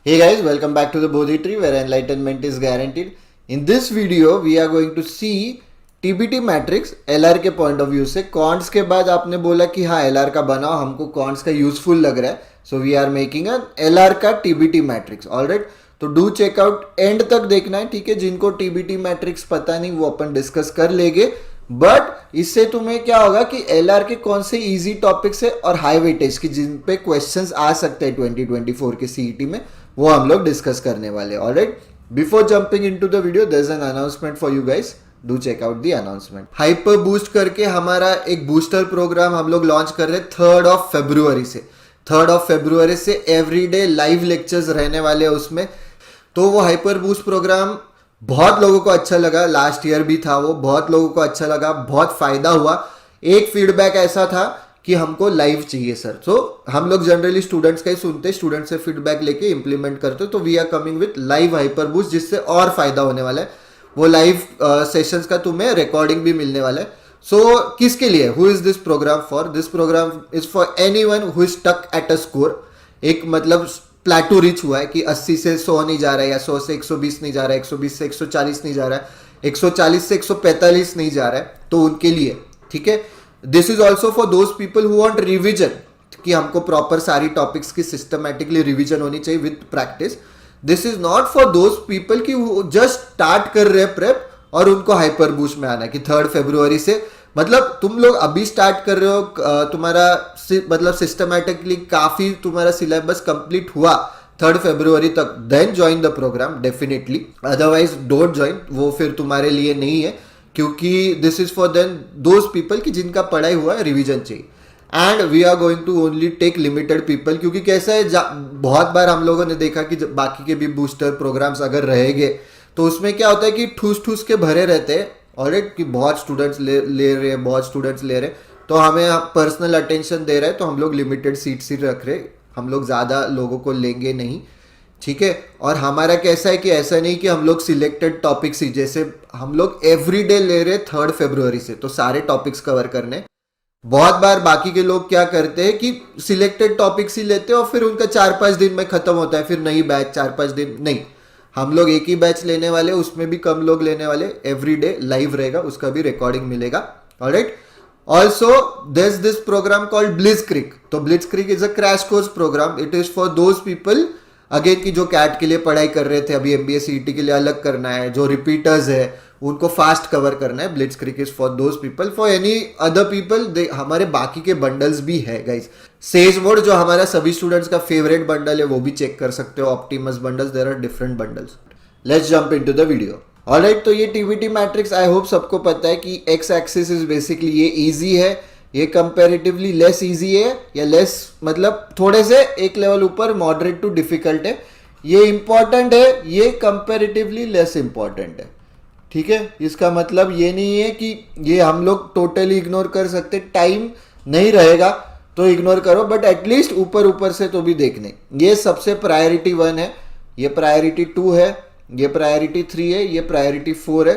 Hey guys, welcome back to the Bodhi Tree where enlightenment is guaranteed. In this video, we are going to see TBT matrix LR के point of view से. Counts के बाद आपने बोला कि हाँ LR का बनाओ, हमको कॉन्ट्स का यूजफुल लग रहा है, so we are making a LR का TBT मैट्रिक्स. ऑलराइट, तो डू चेकआउट, एंड तक देखना है, ठीक है. जिनको TBT मैट्रिक्स पता नहीं वो अपन डिस्कस कर लेंगे, बट इससे तुम्हें क्या होगा कि LR के कौन से इजी टॉपिक्स है और हाई वेटेज की जिन पे क्वेश्चंस आ सकते हैं 2024 के CET में, वो हम लोग डिस्कस करने वाले. Alright, before jumping into the video there is an announcement for you guys. Do check out the announcement. Hyper boost करके हमारा एक बूस्टर प्रोग्राम हम लोग लॉन्च कर रहे हैं 3rd फरवरी से. 3rd फरवरी से एवरीडे लाइव लेक्चर्स रहने वाले हैं उसमें. तो वो हाइपर बूस्ट प्रोग्राम बहुत लोगों को अच्छा लगा, लास्ट ईयर भी था वो, बहुत लोगों को अच्छा लगा, बहुत फायदा हुआ. एक फीडबैक ऐसा था कि हमको लाइव चाहिए सर. तो हम लोग जनरली स्टूडेंट्स का ही सुनते, स्टूडेंट से फीडबैक लेके इंप्लीमेंट करते, तो we are coming with live hyper boost, जिससे और फायदा होने वाला है. वो लाइव सेशंस का तुम्हें रिकॉर्डिंग भी मिलने वाला है. सो किसके लिए, who is this program for? This program is for anyone who is stuck at a score. एक मतलब प्लेटो रीच हुआ है कि 80 से 100 नहीं जा रहा है, या 100 से 120 नहीं जा रहा है, 120 से 140 नहीं जा रहा है, 140 से 145 नहीं जा रहा है, तो उनके लिए, ठीक है. This is also for those people who want revision, कि हमको प्रॉपर सारी टॉपिक्स की सिस्टमैटिकली रिविजन होनी चाहिए with practice. This is not for those people कि जस्ट स्टार्ट कर रहे हैं प्रेप और उनको हाइपर बूस्ट में आना है कि 3rd फरवरी से, मतलब तुम लोग अभी स्टार्ट कर रहे हो, तुम्हारा मतलब सिस्टमैटिकली काफी तुम्हारा सिलेबस कंप्लीट हुआ 3rd फरवरी तक, then join the program definitely. Otherwise don't join, वो फिर तुम्हारे लिए नहीं है, क्योंकि this is for then those people की जिनका पढ़ाई हुआ है, रिविजन चाहिए. And we are going to only take limited people, क्योंकि कैसा है, बहुत बार हम लोगों ने देखा कि बाकी के भी बूस्टर प्रोग्राम्स अगर रहेंगे तो उसमें क्या होता है कि ठूस ठूस के भरे रहते हैं. ऑलराइट, कि बहुत स्टूडेंट्स ले रहे हैं, बहुत स्टूडेंट्स ले रहे हैं, तो हमें पर्सनल अटेंशन दे रहे हैं, तो हम लोग लिमिटेड सीट्स ही रख रहे हैं, हम लोग ज़्यादा लोगों को लेंगे नहीं, ठीक है. और हमारा कैसा है कि ऐसा नहीं कि हम लोग सिलेक्टेड टॉपिक्स ही, जैसे हम लोग एवरीडे ले रहे 3rd फरवरी से, तो सारे टॉपिक्स कवर करने. बहुत बार बाकी के लोग क्या करते हैं कि सिलेक्टेड टॉपिक्स ही लेते हैं और फिर उनका 4-5 दिन में खत्म होता है, फिर नई बैच 4-5 दिन नहीं. हम लोग एक ही बैच लेने वाले, उसमें भी कम लोग लेने वाले, एवरीडे लाइव रहेगा, उसका भी रिकॉर्डिंग मिलेगा. Alright, also there is this program called blitzkrieg. तो blitzkrieg is a crash course program. It is for those people again की जो कैट के लिए पढ़ाई कर रहे थे, अभी MBA CET के लिए अलग करना है, जो रिपीटर्स है उनको फास्ट कवर करना है. Blitzkrieg is for those people. For any other people हमारे बाकी के बंडल्स भी है गाइस. सेज मोड जो हमारा सभी स्टूडेंट्स का फेवरेट बंडल है, वो भी चेक कर सकते हो. Optimus bundles, there are different bundles. Let's jump into the video. Alright, तो ये TBT मैट्रिक्स आई होप सबको पता है कि एक्स एक्सिस इज बेसिकली ये इजी है, ये कंपैरेटिवली लेस इजी है, या लेस मतलब थोड़े से एक लेवल ऊपर, मॉडरेट टू डिफिकल्ट है. ये इंपॉर्टेंट है, ये कंपैरेटिवली लेस इंपॉर्टेंट है, ठीक है. इसका मतलब ये नहीं है कि ये हम लोग टोटली इग्नोर कर सकते, टाइम नहीं रहेगा तो इग्नोर करो, बट एटलीस्ट ऊपर ऊपर से तो भी देखने. ये सबसे प्रायोरिटी 1 है, ये प्रायोरिटी 2 है, ये प्रायोरिटी 3 है, ये प्रायोरिटी 4 है,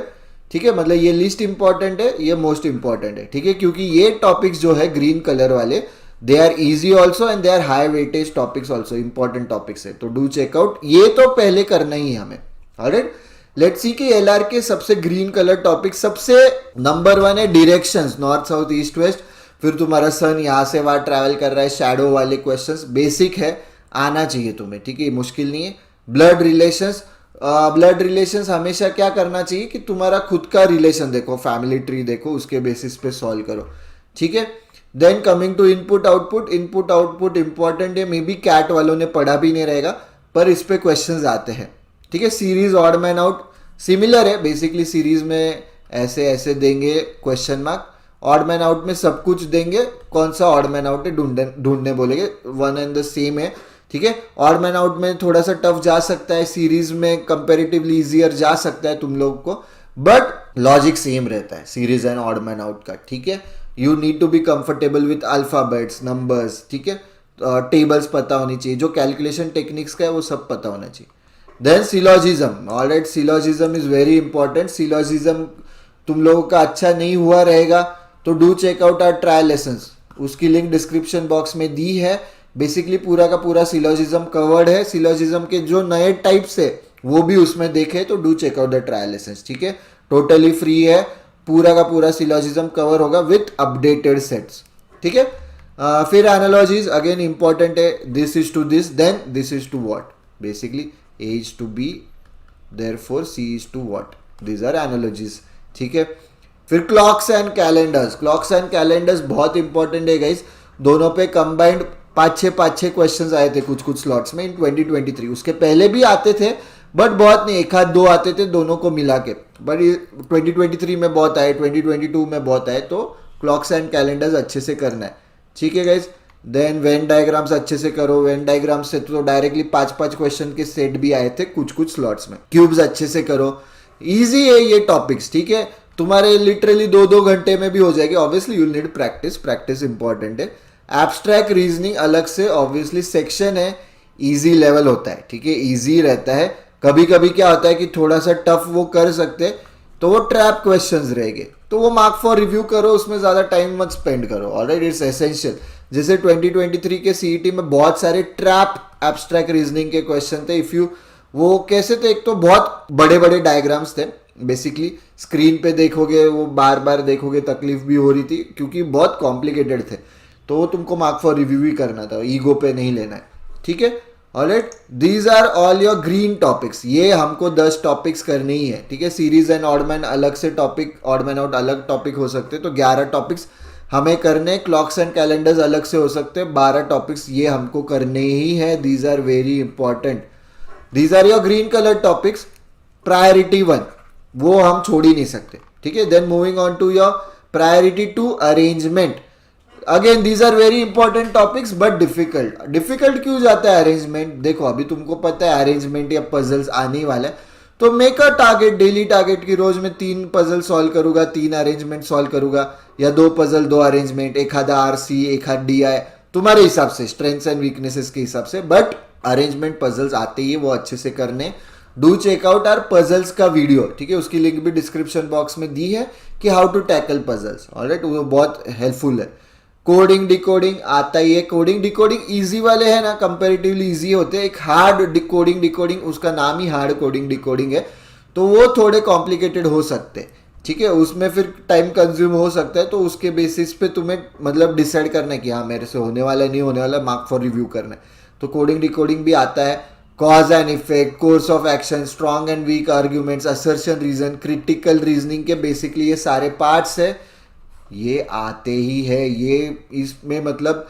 ठीक है. मतलब ये लीस्ट इंपॉर्टेंट है, ये मोस्ट इंपॉर्टेंट है, ठीक है. क्योंकि ये टॉपिक्स जो है ग्रीन कलर वाले, they are easy also and they are high weightage topics also, important topics है. तो डू चेकआउट, ये तो पहले करना ही है हमें. ऑलराइट, लेट्स सी कि LR के सबसे ग्रीन कलर टॉपिक, सबसे नंबर 1 है directions, north south east west. फिर तुम्हारा सन यहाँ से वहाँ ट्रैवल कर रहा है, शैडो वाले क्वेश्चंस बेसिक है, आना चाहिए तुम्हें, ठीक है, मुश्किल नहीं है. ब्लड रिलेशंस, ब्लड रिलेशंस हमेशा क्या करना चाहिए कि तुम्हारा खुद का रिलेशन देखो, फैमिली ट्री देखो, उसके बेसिस पे सॉल्व करो, ठीक है. Then coming to input output. Input output important है, मे बी कैट वालों ने पढ़ा भी नहीं रहेगा, पर इस पे क्वेश्चंस आते हैं, ठीक है. Series odd man out similar है, बेसिकली सीरीज में ऐसे ऐसे देंगे question mark, odd man out में सब कुछ देंगे, कौन सा ऑड मैन आउट है ढूंढने बोलेंगे, वन एंड द सेम है, ठीक है. ऑड मैन आउट में थोड़ा सा टफ जा सकता है, सीरीज में कंपेरेटिवली इजियर जा सकता है तुम लोग को, बट लॉजिक सेम रहता है series and odd man out का, ठीक है. You need to be comfortable with alphabets, numbers, ठीक है. टेबल्स पता होनी चाहिए, जो कैलकुलेशन टेक्निक्स का है वो सब पता होना चाहिए. Then syllogism. Alright, syllogism is very important. Syllogism तुम लोगों का अच्छा नहीं हुआ रहेगा तो do check out our trial lessons, उसकी लिंक डिस्क्रिप्शन बॉक्स में दी है. बेसिकली पूरा का पूरा सिलोजिज्म कवर्ड है, सिलोजिज्म के जो नए टाइप्स है वो भी उसमें देखे, तो do check out the trial lessons, ठीक है। टोटली फ्री है, पूरा का पूरा सिलोजिज्म कवर होगा विथ अपडेटेड सेट्स, ठीक है। फिर एनालॉजीज अगेन इंपॉर्टेंट है, this is to this then this is to what, basically A is to B therefore C is to what, these are analogies, ठीक है। फिर clocks and calendars, clocks and calendars बहुत important है guys, दोनों पे combined 5-6 questions आए थे कुछ कुछ स्लॉट्स में इन 2023, उसके पहले भी आते थे बट बहुत नहीं, एक आध दो आते थे दोनों को मिला के, बट 2023 में बहुत आए, 2022 में बहुत आए, तो क्लॉक्स एंड कैलेंडर्स अच्छे से करना है, ठीक है गाइज। देन वेन डायग्राम्स अच्छे से करो, वेन डायग्राम्स से तो डायरेक्टली 5-5 क्वेश्चन के सेट भी आए थे कुछ कुछ स्लॉट्स में। क्यूब्स अच्छे से करो, इजी है ये टॉपिक्स, ठीक है, तुम्हारे लिटरली 2-2 घंटे में भी हो जाएगी। Obviously you need practice, practice important है। एब्स्ट्रैक्ट रीजनिंग अलग से ऑब्वियसली सेक्शन है, इजी लेवल होता है, ठीक है, इजी रहता है। कभी कभी क्या होता है कि थोड़ा सा टफ वो कर सकते, तो वो ट्रैप क्वेश्चंस रहेंगे, तो वो मार्क फॉर रिव्यू करो, उसमें ज्यादा टाइम मत स्पेंड करो, ऑलराइट, इट्स एसेंशियल। जैसे 2023 के सीईटी में बहुत सारे ट्रैप एब्स्ट्रैक्ट रीजनिंग के क्वेश्चन थे। इफ यू, वो कैसे थे, एक तो बहुत बड़े बड़े डायग्राम्स थे, बेसिकली स्क्रीन पे देखोगे वो बार बार देखोगे, तकलीफ भी हो रही थी क्योंकि बहुत कॉम्प्लिकेटेड थे, तो वो तुमको मार्क फॉर रिव्यू ही करना था, ईगो पे नहीं लेना है, ठीक है। Alright, these are all your green topics, ये हमको 10 टॉपिक्स करने ही है, ठीक है। सीरीज एंड ऑडमैन अलग से टॉपिक, ऑडमैन आउट अलग टॉपिक हो सकते, तो 11 टॉपिक्स हमें करने, क्लॉक्स एंड कैलेंडर्स अलग से हो सकते, 12 टॉपिक्स ये हमको करने ही है, these are very important, these are your green colour topics. Priority 1 वो हम छोड़ ही नहीं सकते, ठीक है। Then moving on to your priority 2 arrangement, again these are very important topics but difficult. Difficult क्यों जाता है अरेंजमेंट, देखो अभी तुमको पता है अरेंजमेंट या पजल्स आने वाला है, तो make a target, daily target की रोज में 3 पजल सॉल्व करूंगा, 3 अरेंजमेंट सॉल्व करूंगा, या 2 पजल 2 अरेंजमेंट, एक आधा आरसी एक आध डीआई, तुम्हारे हिसाब से, स्ट्रेंथ्स एंड वीकनेसेस के हिसाब से, बट अरेंजमेंट पजल्स आते ही वो अच्छे से करने। Do check out our puzzles का वीडियो, ठीक है, उसकी लिंक भी डिस्क्रिप्शन बॉक्स में दी है कि how to tackle puzzles, alright, वो बहुत हेल्पफुल है। कोडिंग डिकोडिंग आता ही है, कोडिंग डिकोडिंग इजी वाले हैं ना, कंपैरेटिवली इजी होते हैं। एक हार्ड कोडिंग डिकोडिंग, उसका नाम ही हार्ड कोडिंग डिकोडिंग है, तो वो थोड़े कॉम्प्लिकेटेड हो सकते हैं, ठीक है, उसमें फिर टाइम कंज्यूम हो सकता है, तो उसके बेसिस पे तुम्हें मतलब डिसाइड करना है कि हाँ मेरे से होने वाला है नहीं होने वाला, मार्क फॉर रिव्यू करना है, तो कोडिंग डिकोडिंग भी आता है। Cause and effect, course of action, strong and weak arguments, assertion reason, critical reasoning के बेसिकली ये सारे पार्ट्स है, ये आते ही है। ये इसमें मतलब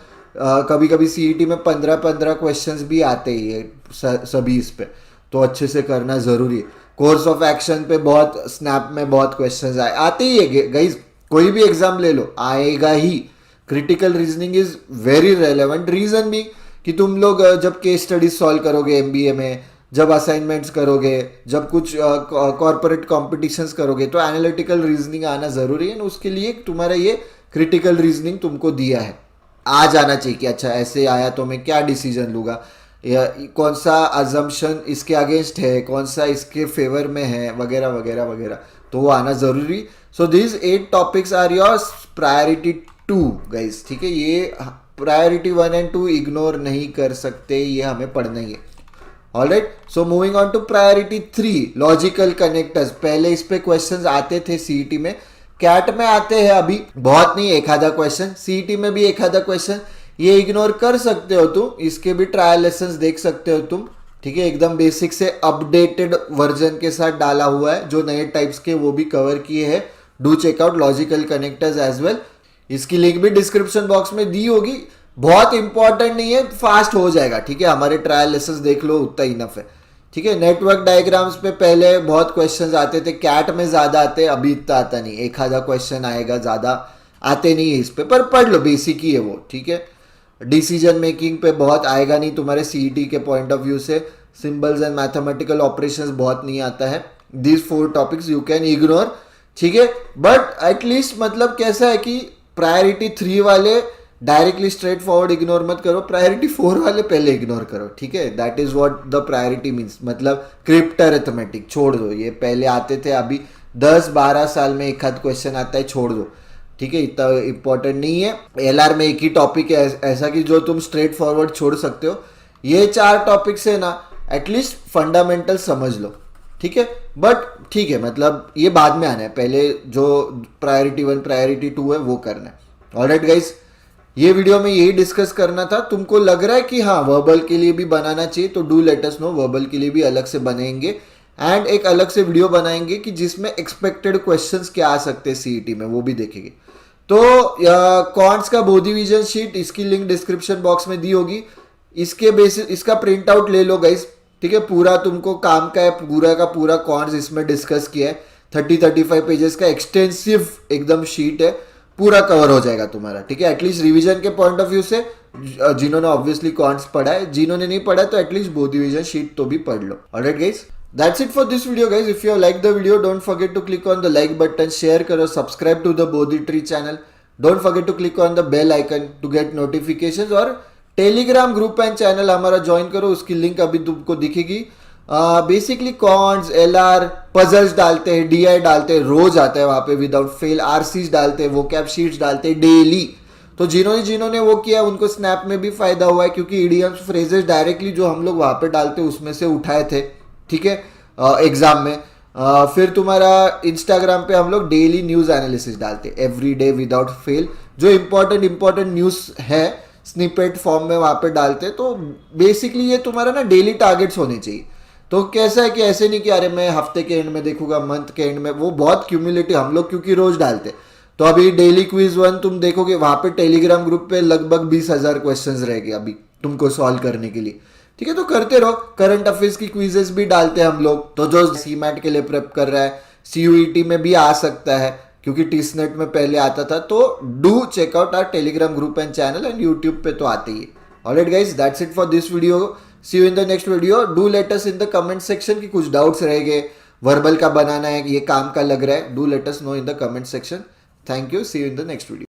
कभी कभी सीईटी में 15-15 क्वेश्चंस भी आते ही है सभी इस पे, तो अच्छे से करना जरूरी है। कोर्स ऑफ एक्शन पे बहुत, स्नैप में बहुत क्वेश्चंस आते ही है गाइज, कोई भी एग्जाम ले लो आएगा ही। Critical reasoning is very relevant, reason भी कि तुम लोग जब केस स्टडीज सॉल्व करोगे एमबीए में, जब असाइनमेंट्स करोगे, जब कुछ कॉर्पोरेट कॉम्पिटिशन्स करोगे, तो एनालिटिकल रीजनिंग आना जरूरी है, उसके लिए तुम्हारा ये क्रिटिकल रीजनिंग तुमको दिया है, आ जाना चाहिए कि अच्छा ऐसे आया तो मैं क्या डिसीजन लूँगा, या कौन सा अजम्पशन इसके अगेंस्ट है, कौन सा इसके फेवर में है, वगैरह वगैरह वगैरह, तो वो आना जरूरी। So this 8 topics are your priority 2 guys, ठीक है। ये प्रायोरिटी 1 एंड 2 इग्नोर नहीं कर सकते, ये हमें पढ़ना ही है। Alright, so moving on to priority 3 logical connectors. पहले इस पे क्वेश्चंस आते थे सीईटी में, कैट में आते हैं अभी बहुत नहीं, एक आधा क्वेश्चन, सीईटी में भी एक आधा क्वेश्चन, ये इग्नोर कर सकते हो तुम, इसके भी ट्रायल लेसन्स देख सकते हो तुम, ठीक है, एकदम बेसिक से अपडेटेड वर्जन के साथ डाला हुआ है, जो नए टाइप्स के वो भी कवर किए हैं। Do check out logical connectors as well, इसकी लिंक भी डिस्क्रिप्शन बॉक्स में दी होगी। बहुत इंपॉर्टेंट नहीं है, फास्ट हो जाएगा, ठीक है, हमारे ट्रायल लेसन्स देख लो उतना इनफ है, ठीक है। नेटवर्क डायग्राम्स पे पहले बहुत क्वेश्चंस आते थे, कैट में ज्यादा आते, अभी इतना आता नहीं, एक आधा क्वेश्चन आएगा, ज्यादा आते नहीं है इस पे, पर पढ़ लो, बेसिक ही है वो, ठीक है। डिसीजन मेकिंग पे बहुत आएगा नहीं तुम्हारे सीईटी के पॉइंट ऑफ व्यू से, सिंबल्स एंड मैथमेटिकल ऑपरेशंस बहुत नहीं आता है। These 4 topics you can ignore, ठीक है, बट एटलीस्ट मतलब कैसा है कि प्रायोरिटी 3 वाले डायरेक्टली स्ट्रेट फॉरवर्ड इग्नोर मत करो, प्रायोरिटी 4 वाले पहले इग्नोर करो, ठीक है। That is what the priority means, मतलब क्रिप्ट अरिथमेटिक छोड़ दो, ये पहले आते थे, अभी 10-12 साल में एक आध क्वेश्चन आता है, छोड़ दो, ठीक है, इतना इंपॉर्टेंट नहीं है। एलआर में एक ही टॉपिक है ऐसा कि जो तुम स्ट्रेट फॉरवर्ड छोड़ सकते हो। ये 4 टॉपिक से ना एटलीस्ट फंडामेंटल समझ लो, ठीक है। बट ठीक है, मतलब ये बाद में आना है, पहले जो प्रायोरिटी 1 प्रायोरिटी 2 है वो करना है। ऑलराइट गाइस, ये वीडियो में यही डिस्कस करना था। तुमको लग रहा है कि हाँ वर्बल के लिए भी बनाना चाहिए तो do let us no, verbal के लिए भी अलग से बनेंगे एंड एक अलग से वीडियो बनाएंगे कि जिसमें एक्सपेक्टेड क्वेश्चंस क्या आ सकते हैं सीईटी में, वो भी देखेंगे। तो कॉन्ट्स का बोधी विजन शीट, इसकी लिंक डिस्क्रिप्शन बॉक्स में दी होगी। इसके बेसिस इसका प्रिंट आउट ले लो गाइस, ठीक है। पूरा तुमको काम का है, पूरा का पूरा कॉन्ट्स इसमें डिस्कस किया है। 30-35 पेजेस का एक्सटेंसिव एकदम शीट है, पूरा कवर हो जाएगा तुम्हारा, ठीक है। एटलीस्ट रिवीजन के पॉइंट ऑफ व्यू से, जिन्होंने ऑब्वियसली कॉन्ट्स पढ़ा है, जिन्होंने नहीं पढ़ा तो एटलीस्ट बोधी विजन शीट तो भी पढ़ लो। Alright guys, that's it for this video guys. If you have liked the video, don't forget to click on the like button, share करो, subscribe to the Bodhi Tree channel. Don't forget to click on the bell icon to get notifications, और Telegram group and channel हमारा join करो, उसकी link अभी तुमको दिखेगी। Basically counts, LR, puzzles डालते हैं, डीआई डालते हैं, रोज आता है वहां पे विदाउट फेल, आरसीज डालते हैं, वोकैब शीट्स डालते हैं डेली। तो जिन्होंने वो किया उनको स्नैप में भी फायदा हुआ है, क्योंकि इडियम्स फ्रेजेस डायरेक्टली जो हम लोग वहां पे डालते हैं उसमें से उठाए थे, ठीक है, एग्जाम में। फिर तुम्हारा इंस्टाग्राम पे हम लोग डेली न्यूज एनालिसिस डालते एवरी डे विदाउट फेल, जो इंपॉर्टेंट न्यूज है स्निपेट फॉर्म में वहां पे डालते। तो बेसिकली ये तुम्हारा ना डेली टारगेट्स होने चाहिए। तो कैसा है कि ऐसे नहीं कि अरे मैं हफ्ते के एंड में देखूंगा, मंथ के एंड में, वो बहुत क्यूमुलेटिव हम लोग क्योंकि रोज डालते। तो अभी डेली क्विज 1 तुम देखोगे वहां पे टेलीग्राम ग्रुप पे लगभग 20,000 क्वेश्चंस रहेंगे अभी तुमको सॉल्व करने के लिए, ठीक है। तो करते रहो। करंट अफेयर्स की क्विजेस भी डालते हैं हम लोग। तो जो सीमैट के लिए प्रेप कर रहा है, सीयूईटी में भी आ सकता है क्योंकि टीसनेट में पहले आता था। तो do check out our Telegram group and channel, and YouTube पे तो आते ही। Alright guys, that's it for this video. See you in the next video. Do let us in the comment section कि कुछ डाउट्स रह गए, verbal का बनाना है, ये काम का लग रहा है, do let us know in the comment section. Thank you, see you in the next video.